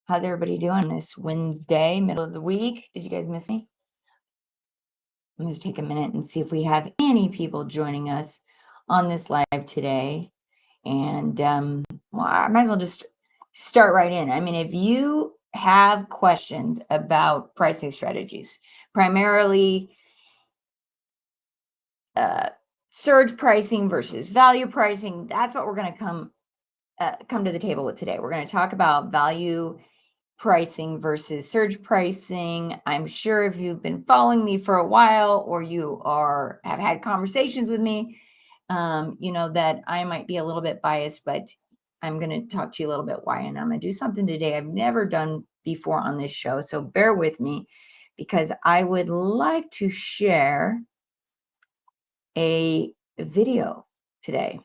How's everybody doing this Wednesday, middle of the week? Did you guys miss me? I'm going to take a minute and see if we have any people joining us on this live today. And well, I might as well just start right in. I mean, if you have questions about pricing strategies, primarily uh, surge pricing versus value pricing, that's what we're going to come to the table with today. We're going to talk about value pricing versus surge pricing. I'm sure if you've been following me for a while or you have had conversations with me, you know that I might be a little bit biased, but I'm going to talk to you a little bit why. And I'm going to do something today I've never done before on this show. So bear with me because I would like to share a video today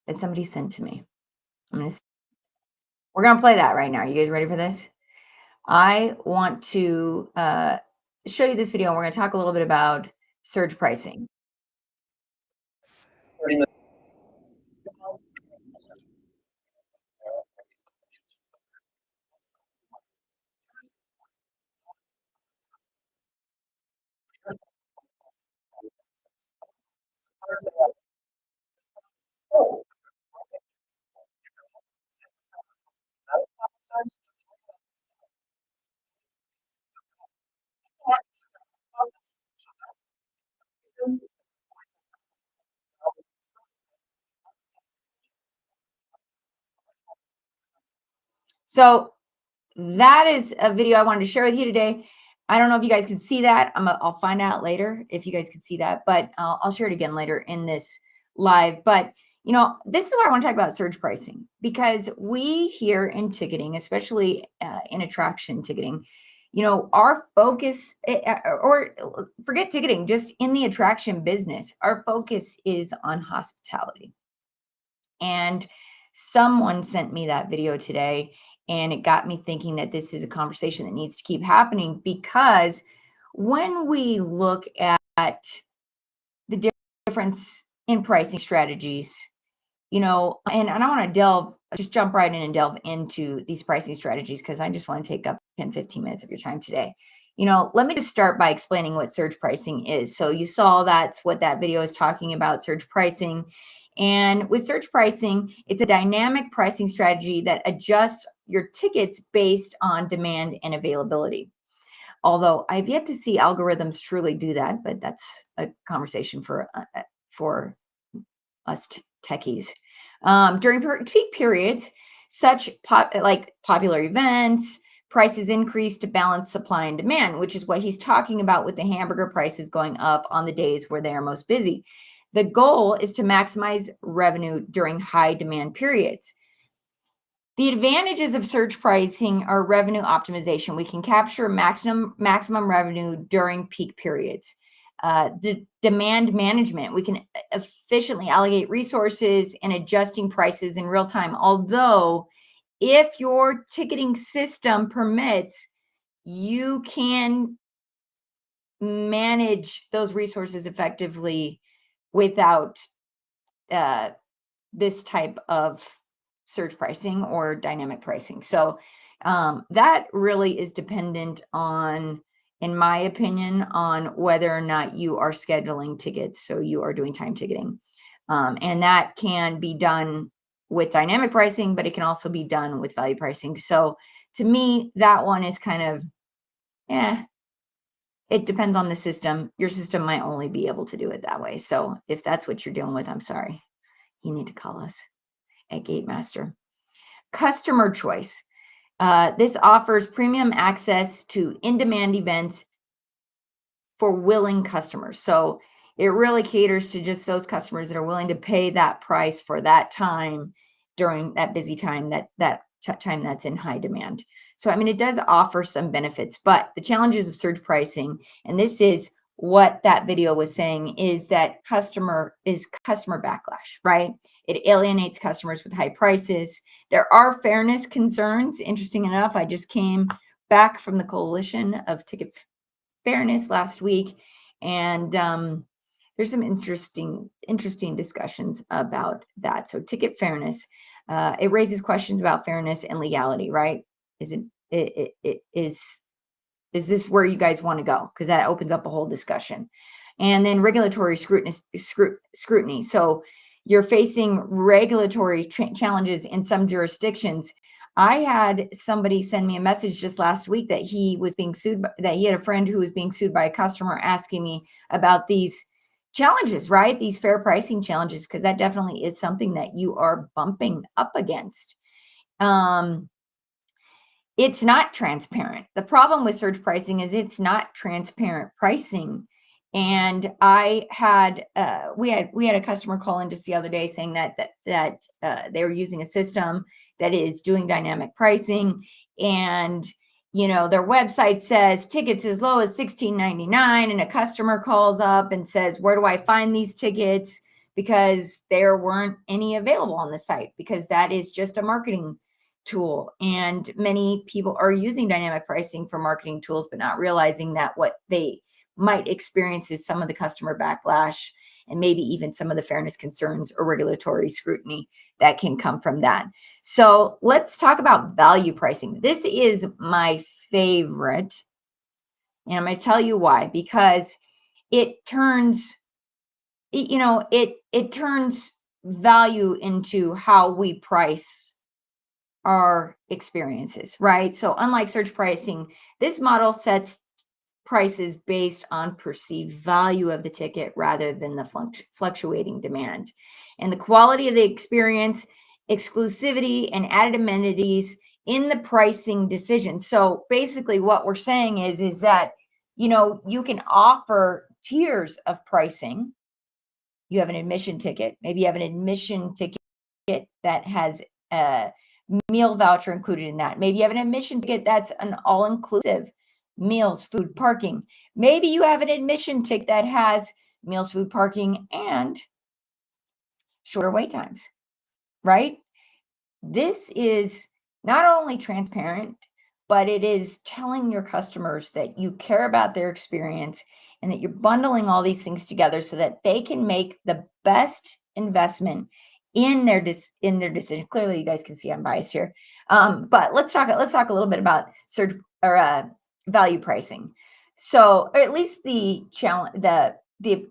that somebody sent to me. We're going to play that right now. You guys ready for this? I want to show you this video, and we're going to talk a little bit about surge pricing. So that is a video I wanted to share with you today. I don't know if you guys can see that. I'll find out later if you guys can see that, but I'll share it again later in this live. But you know, this is why I want to talk about surge pricing, because we here in ticketing, especially in attraction ticketing, you know, our focus, or forget ticketing, just in the attraction business, our focus is on hospitality. And someone sent me that video today, and it got me thinking that this is a conversation that needs to keep happening, because when we look at the difference in pricing strategies, you know, and I want to just jump right in and delve into these pricing strategies because I just want to take up 10, 15 minutes of your time today. You know, let me just start by explaining what surge pricing is. So you saw that's what that video is talking about, surge pricing. And with surge pricing, it's a dynamic pricing strategy that adjusts your tickets based on demand and availability. Although I've yet to see algorithms truly do that, but that's a conversation for us techies. During peak periods, like popular events, prices increase to balance supply and demand, which is what he's talking about with the hamburger prices going up on the days where they are most busy. The goal is to maximize revenue during high demand periods. The advantages of surge pricing are revenue optimization. We can capture maximum revenue during peak periods. The demand management, we can efficiently allocate resources and adjusting prices in real time. Although, if your ticketing system permits, you can manage those resources effectively without this type of surge pricing or dynamic pricing. So that really is dependent on, in my opinion, on whether or not you are scheduling tickets. So you are doing time ticketing. And that can be done with dynamic pricing, but it can also be done with value pricing. So to me, that one is kind of, it depends on the system. Your system might only be able to do it that way. So if that's what you're dealing with, I'm sorry. You need to call us at Gatemaster. Customer choice. This offers premium access to in-demand events for willing customers. So it really caters to just those customers that are willing to pay that price for that time during that busy time, time that's in high demand. So, I mean, it does offer some benefits, but the challenges of surge pricing, and this is what that video was saying, is that customer backlash, right? It alienates customers with high prices. There are fairness concerns. Interesting enough, I just came back from the Coalition of Ticket Fairness last week, and there's some interesting discussions about that. So ticket fairness, it raises questions about fairness and legality, right? Is is this where you guys want to go? Because that opens up a whole discussion. And then regulatory scrutiny. So you're facing regulatory challenges in some jurisdictions. I had somebody send me a message just last week that he was being sued, that he had a friend who was being sued by a customer asking me about these challenges, right? These fair pricing challenges, because that definitely is something that you are bumping up against. It's not transparent. The problem with surge pricing is it's not transparent pricing. And I had we had a customer call in just the other day saying that they were using a system that is doing dynamic pricing, and their website says tickets as low as $16.99, and a customer calls up and says, "Where do I find these tickets?" Because there weren't any available on the site, because that is just a marketing tool. And many people are using dynamic pricing for marketing tools, but not realizing that what they might experience is some of the customer backlash, and maybe even some of the fairness concerns or regulatory scrutiny that can come from that. So let's talk about value pricing. This is my favorite, and I'm going to tell you why. Because it turns it turns value into how we price our experiences, right? So unlike surge pricing, this model sets prices based on perceived value of the ticket rather than the fluctuating demand. And the quality of the experience, exclusivity, and added amenities in the pricing decision. So basically what we're saying is that you can offer tiers of pricing. You have an admission ticket. Maybe you have an admission ticket that has a meal voucher included in that. Maybe you have an admission ticket that's an all-inclusive meals, food, parking. Maybe you have an admission ticket that has meals, food, parking, and shorter wait times, right? This is not only transparent, but it is telling your customers that you care about their experience and that you're bundling all these things together so that they can make the best investment in their decision. Clearly, you guys can see I'm biased here, but let's talk a little bit about surge or value pricing. So, or at least the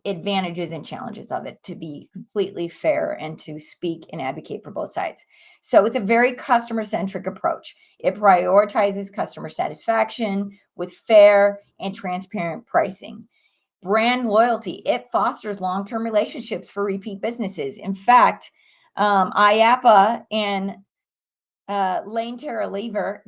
advantages and challenges of it, to be completely fair and to speak and advocate for both sides. So it's a very customer-centric approach. It prioritizes customer satisfaction with fair and transparent pricing. Brand loyalty. It fosters long-term relationships for repeat businesses. In fact, IAPA and Lane Terra Lever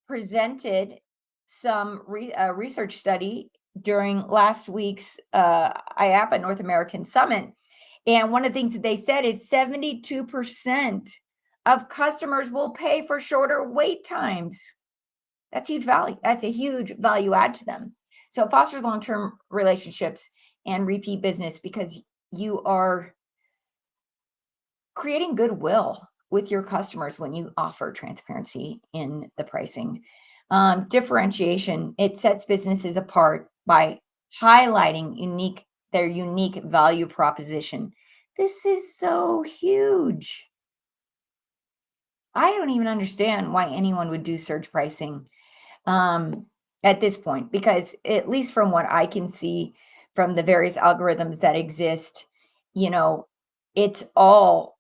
presented some research study during last week's IAPA North American Summit. And one of the things that they said is 72% of customers will pay for shorter wait times. That's huge value. That's a huge value add to them. So it fosters long-term relationships and repeat business because you are creating goodwill with your customers when you offer transparency in the pricing. Differentiation. It sets businesses apart by highlighting their unique value proposition. This is so huge. I don't even understand why anyone would do surge pricing at this point, because at least from what I can see from the various algorithms that exist, it's all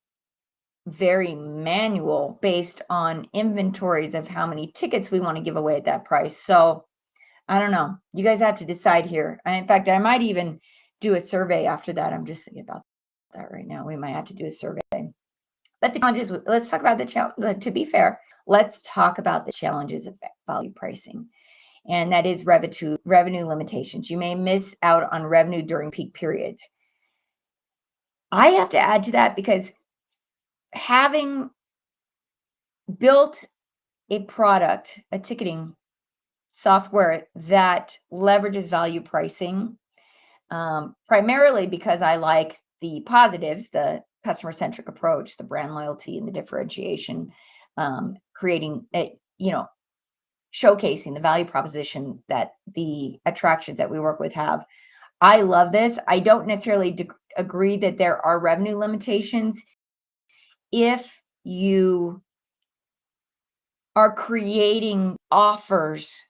very manual based on inventories of how many tickets we want to give away at that price. So I don't know. You guys have to decide here. In fact, I might even do a survey after that. I'm just thinking about that right now. We might have to do a survey. But the challenges, let's talk about the challenge. To be fair, let's talk about the challenges of value pricing. And that is revenue limitations. You may miss out on revenue during peak periods. I have to add to that because having built a product, a ticketing software that leverages value pricing, primarily because I like the positives, the customer-centric approach, the brand loyalty, and the differentiation, creating showcasing the value proposition that the attractions that we work with have. I love this. I don't necessarily agree that there are revenue limitations if you are creating offers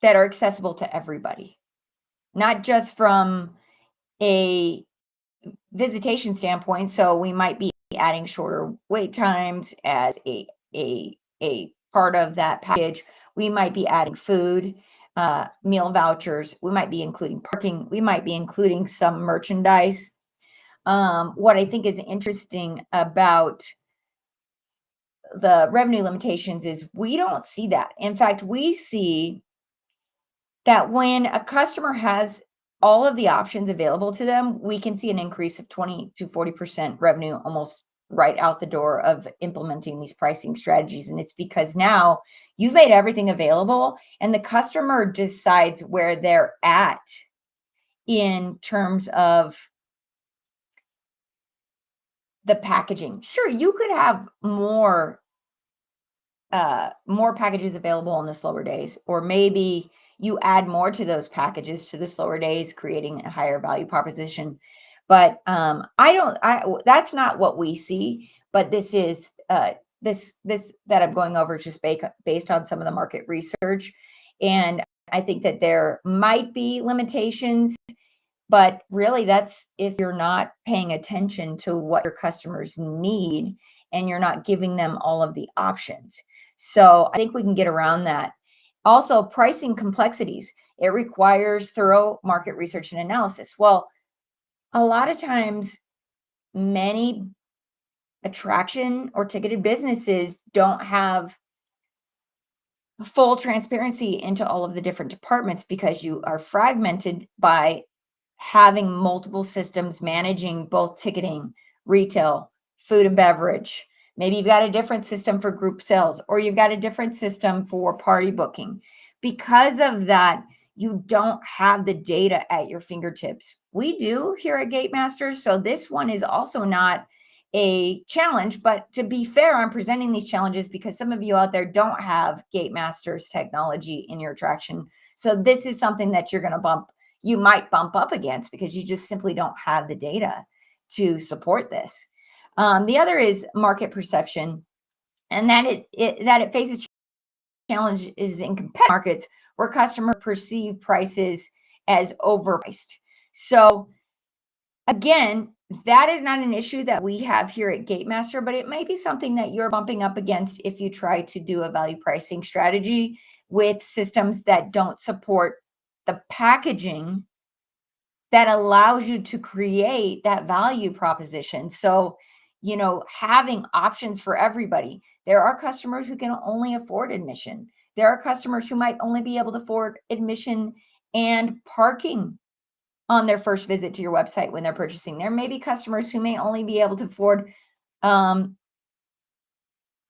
that are accessible to everybody, not just from a visitation standpoint. So we might be adding shorter wait times as a part of that package. We might be adding food, meal vouchers. We might be including parking. We might be including some merchandise. What I think is interesting about the revenue limitations is we don't see that. In fact, we see that when a customer has all of the options available to them, we can see an increase of 20 to 40% revenue almost right out the door of implementing these pricing strategies. And it's because now you've made everything available and the customer decides where they're at in terms of the packaging. Sure, you could have more packages available on the slower days, or maybe you add more to those packages to the slower days, creating a higher value proposition. But that's not what we see. But this is this that I'm going over is just based on some of the market research, and I think that there might be limitations, but really, that's if you're not paying attention to what your customers need and you're not giving them all of the options. So I think we can get around that. Also, pricing complexities. It requires thorough market research and analysis. Well, a lot of times, many attraction or ticketed businesses don't have full transparency into all of the different departments because you are fragmented by having multiple systems managing both ticketing, retail, food and beverage. Maybe you've got a different system for group sales, or you've got a different system for party booking. Because of that, you don't have the data at your fingertips. We do here at Gate Masters, so this one is also not a challenge, but to be fair, I'm presenting these challenges because some of you out there don't have Gate Masters technology in your attraction. So this is something that you might bump up against because you just simply don't have the data to support this. The other is market perception, and that it faces challenges in competitive markets where customers perceive prices as overpriced. So again, that is not an issue that we have here at GateMaster, but it may be something that you're bumping up against if you try to do a value pricing strategy with systems that don't support the packaging that allows you to create that value proposition. So, having options for everybody. There are customers who can only afford admission. There are customers who might only be able to afford admission and parking on their first visit to your website when they're purchasing. There may be customers who may only be able to afford um,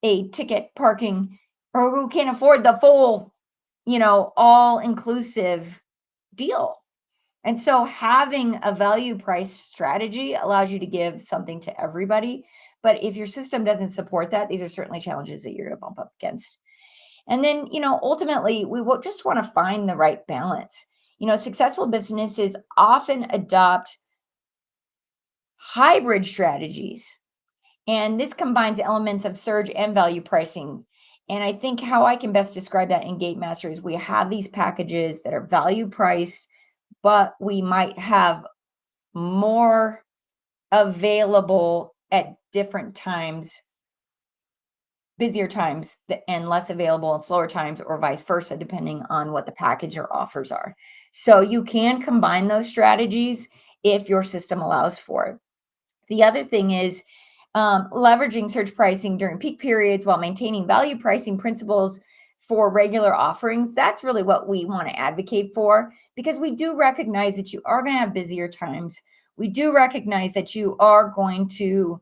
a ticket, parking, or who can't afford the full, all inclusive deal. And so having a value price strategy allows you to give something to everybody. But if your system doesn't support that, these are certainly challenges that you're going to bump up against. And then, ultimately, we will just want to find the right balance. Successful businesses often adopt hybrid strategies, and this combines elements of surge and value pricing. And I think how I can best describe that in Gate Master is we have these packages that are value priced, but we might have more available at different times, busier times, and less available in slower times, or vice versa, depending on what the package or offers are. So you can combine those strategies if your system allows for it. The other thing is leveraging surge pricing during peak periods while maintaining value pricing principles for regular offerings. That's really what we want to advocate for, because we do recognize that you are going to have busier times. We do recognize that you are going to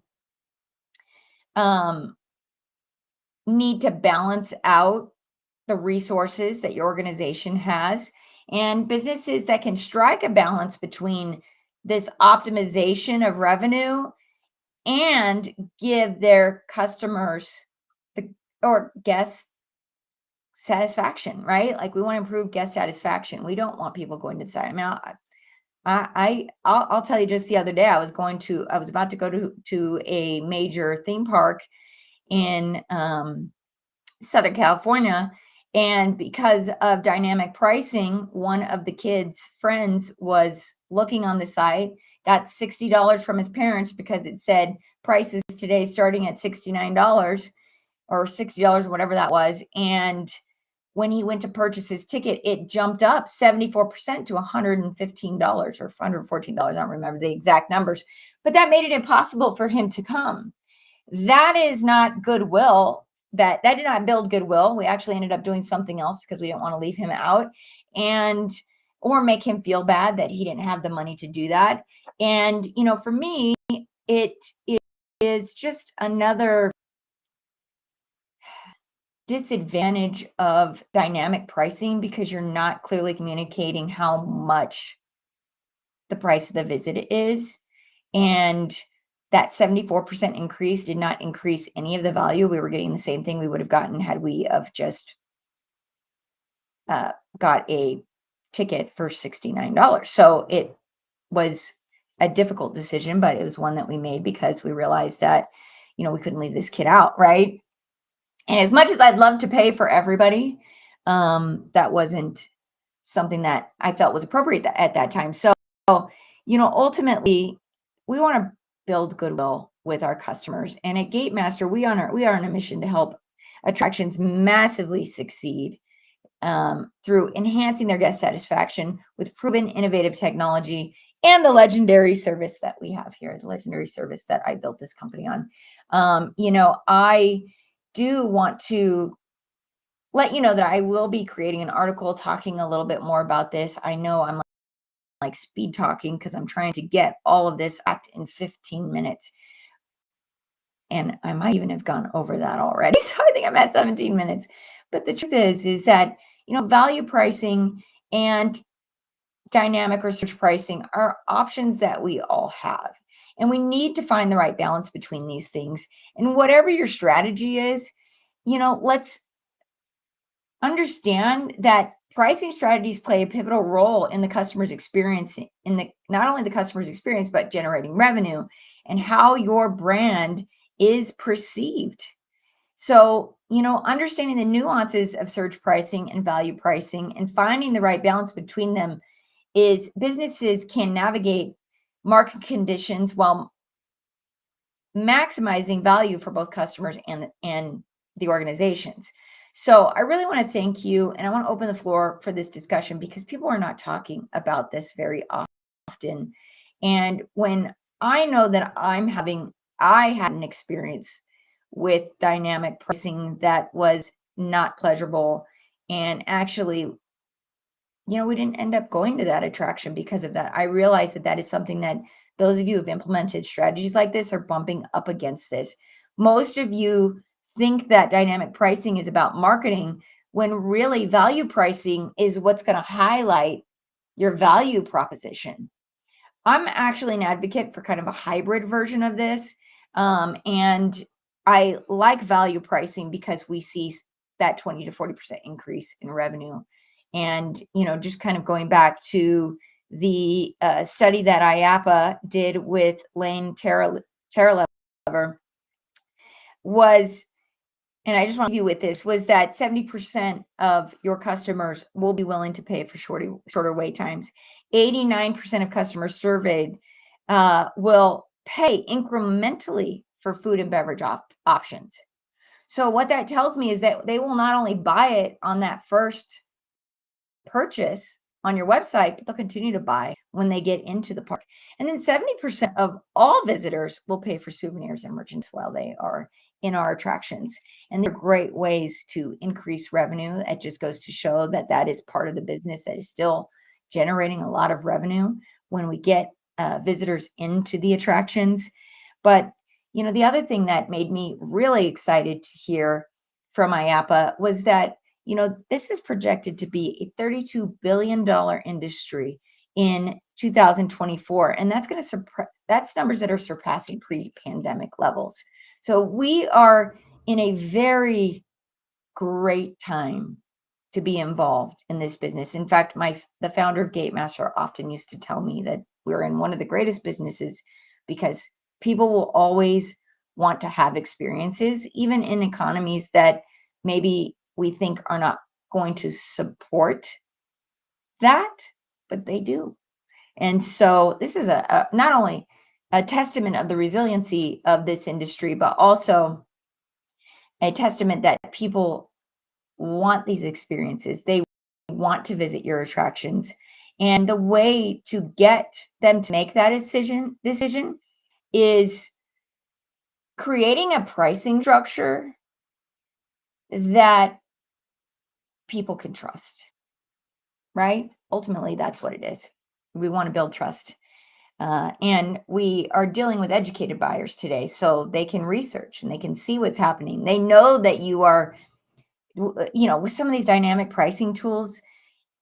need to balance out the resources that your organization has, and businesses that can strike a balance between this optimization of revenue and give their customers or guests satisfaction, right? Like, we want to improve guest satisfaction. We don't want people going to the site. I mean, I'll tell you, just the other day, I was about to go to a major theme park in Southern California. And because of dynamic pricing, one of the kids' friends was looking on the site, got $60 from his parents because it said prices today starting at $69 or $60, whatever that was. And when he went to purchase his ticket, it jumped up 74% to $115 or $114. I don't remember the exact numbers, but that made it impossible for him to come. That is not goodwill. That did not build goodwill. We actually ended up doing something else because we didn't want to leave him out and or make him feel bad that he didn't have the money to do that. And for me, it is just another disadvantage of dynamic pricing because you're not clearly communicating how much the price of the visit is. And that 74% increase did not increase any of the value. We were getting the same thing we would have gotten had we of just got a ticket for $69. So it was a difficult decision, but it was one that we made because we realized that, we couldn't leave this kid out, right? And as much as I'd love to pay for everybody, that wasn't something that I felt was appropriate at that time. So, ultimately, we want to build goodwill with our customers. And at Gatemaster, we are on a mission to help attractions massively succeed through enhancing their guest satisfaction with proven innovative technology and the legendary service that we have here, the legendary service that I built this company on. I do want to let you know that I will be creating an article talking a little bit more about this. I know I'm like speed talking because I'm trying to get all of this act in 15 minutes. And I might even have gone over that already. So I think I'm at 17 minutes. But the truth is that, value pricing and dynamic or search pricing are options that we all have. And we need to find the right balance between these things. And whatever your strategy is, let's understand that pricing strategies play a pivotal role in the customer's experience, not only the customer's experience, but generating revenue and how your brand is perceived. So, understanding the nuances of surge pricing and value pricing and finding the right balance between them is businesses can navigate market conditions while maximizing value for both customers and the organizations. So I really want to thank you, and I want to open the floor for this discussion because people are not talking about this very often. And when I know that I had an experience with dynamic pricing that was not pleasurable, and actually, we didn't end up going to that attraction because of that. I realized that that is something that those of you who have implemented strategies like this are bumping up against this. Most of you think that dynamic pricing is about marketing when really value pricing is what's going to highlight your value proposition. I'm actually an advocate for kind of a hybrid version of this. And I like value pricing because we see that 20 to 40% increase in revenue. And, just kind of going back to the study that IAPA did with Lane Terralever was, and I just want to leave you with this, was that 70% of your customers will be willing to pay for shorter wait times. 89% of customers surveyed will pay incrementally for food and beverage options. So what that tells me is that they will not only buy it on that first purchase on your website, but they'll continue to buy when they get into the park. And then 70% of all visitors will pay for souvenirs and merchandise while they are in our attractions. And they're great ways to increase revenue. It just goes to show that that is part of the business that is still generating a lot of revenue when we get visitors into the attractions. But, the other thing that made me really excited to hear from IAPA was that this is projected to be a $32 billion industry in 2024. And that's going to that's numbers that are surpassing pre-pandemic levels. So we are in a very great time to be involved in this business. In fact, the founder of Gatemaster often used to tell me that we're in one of the greatest businesses because people will always want to have experiences, even in economies that maybe we think are not going to support that, but they do. And so this is a not only a testament of the resiliency of this industry, but also a testament that people want these experiences. They want to visit your attractions. And the way to get them to make that decision is creating a pricing structure that people can trust, right? Ultimately, that's what it is. We want to build trust. And we are dealing with educated buyers today, so they can research and they can see what's happening. They know that you are, with some of these dynamic pricing tools,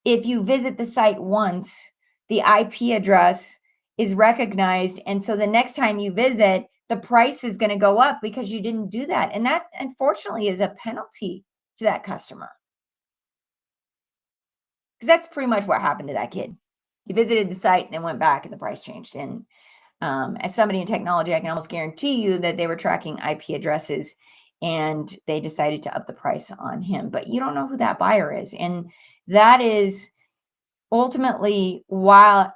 if you visit the site once, the IP address is recognized. And so the next time you visit, the price is going to go up because you didn't do that. And that, unfortunately, is a penalty to that customer. Because that's pretty much what happened to that kid. He visited the site and then went back and the price changed. And as somebody in technology, I can almost guarantee you that they were tracking IP addresses and they decided to up the price on him. But you don't know who that buyer is. And that is ultimately why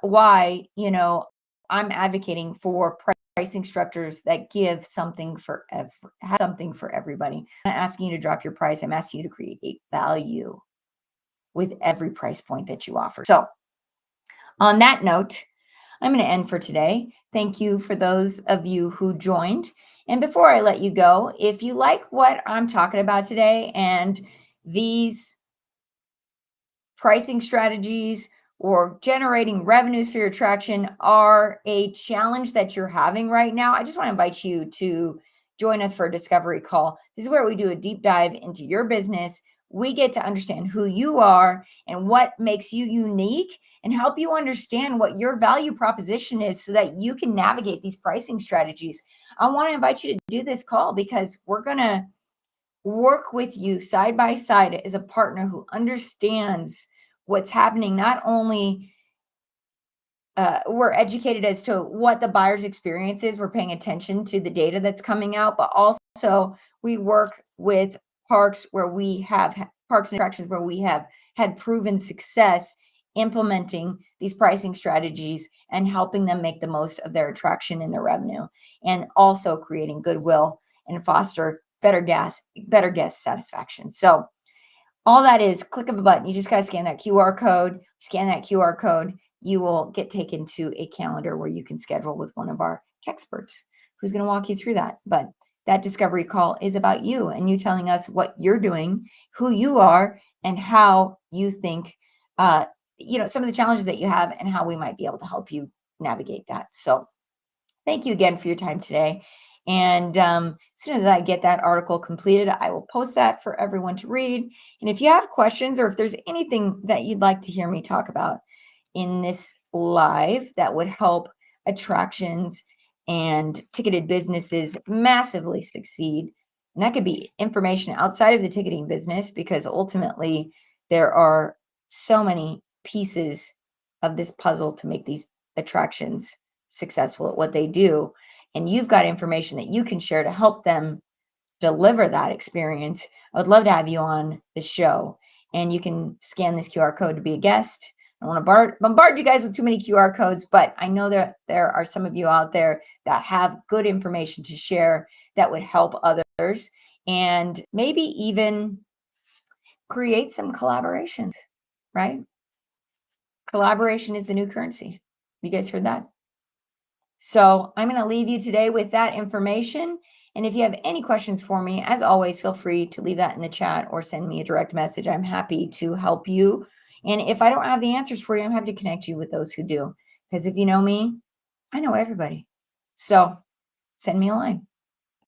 I'm advocating for pricing structures that give something for have something for everybody. I'm not asking you to drop your price. I'm asking you to create value with every price point that you offer. So on that note, I'm going to end for today. Thank you for those of you who joined. And before I let you go, if you like what I'm talking about today and these pricing strategies or generating revenues for your attraction are a challenge that you're having right now, I just want to invite you to join us for a discovery call. This is where we do a deep dive into your business. We get to understand who you are and what makes you unique and help you understand what your value proposition is so that you can navigate these pricing strategies. I want to invite you to do this call because we're going to work with you side by side as a partner who understands what's happening. Not only we're educated as to what the buyer's experience is, we're paying attention to the data that's coming out, but also we work with parks parks and attractions where we have had proven success implementing these pricing strategies and helping them make the most of their attraction and their revenue, and also creating goodwill and foster better guest satisfaction. So all that is click of a button. You just got to scan that QR code. Scan that QR code. You will get taken to a calendar where you can schedule with one of our experts who's going to walk you through that. But that discovery call is about you and you telling us what you're doing, who you are, and how you think, some of the challenges that you have and how we might be able to help you navigate that. So thank you again for your time today. And as soon as I get that article completed, I will post that for everyone to read. And if you have questions or if there's anything that you'd like to hear me talk about in this live that would help attractions and ticketed businesses massively succeed, and that could be information outside of the ticketing business, because ultimately there are so many pieces of this puzzle to make these attractions successful at what they do. And you've got information that you can share to help them deliver that experience. I would love to have you on the show, and you can scan this QR code to be a guest. I don't want to bombard you guys with too many QR codes, but I know that there are some of you out there that have good information to share that would help others and maybe even create some collaborations, right? Collaboration is the new currency. You guys heard that? So I'm going to leave you today with that information. And if you have any questions for me, as always, feel free to leave that in the chat or send me a direct message. I'm happy to help you. And if I don't have the answers for you, I'm happy to connect you with those who do. Because if you know me, I know everybody. So send me a line.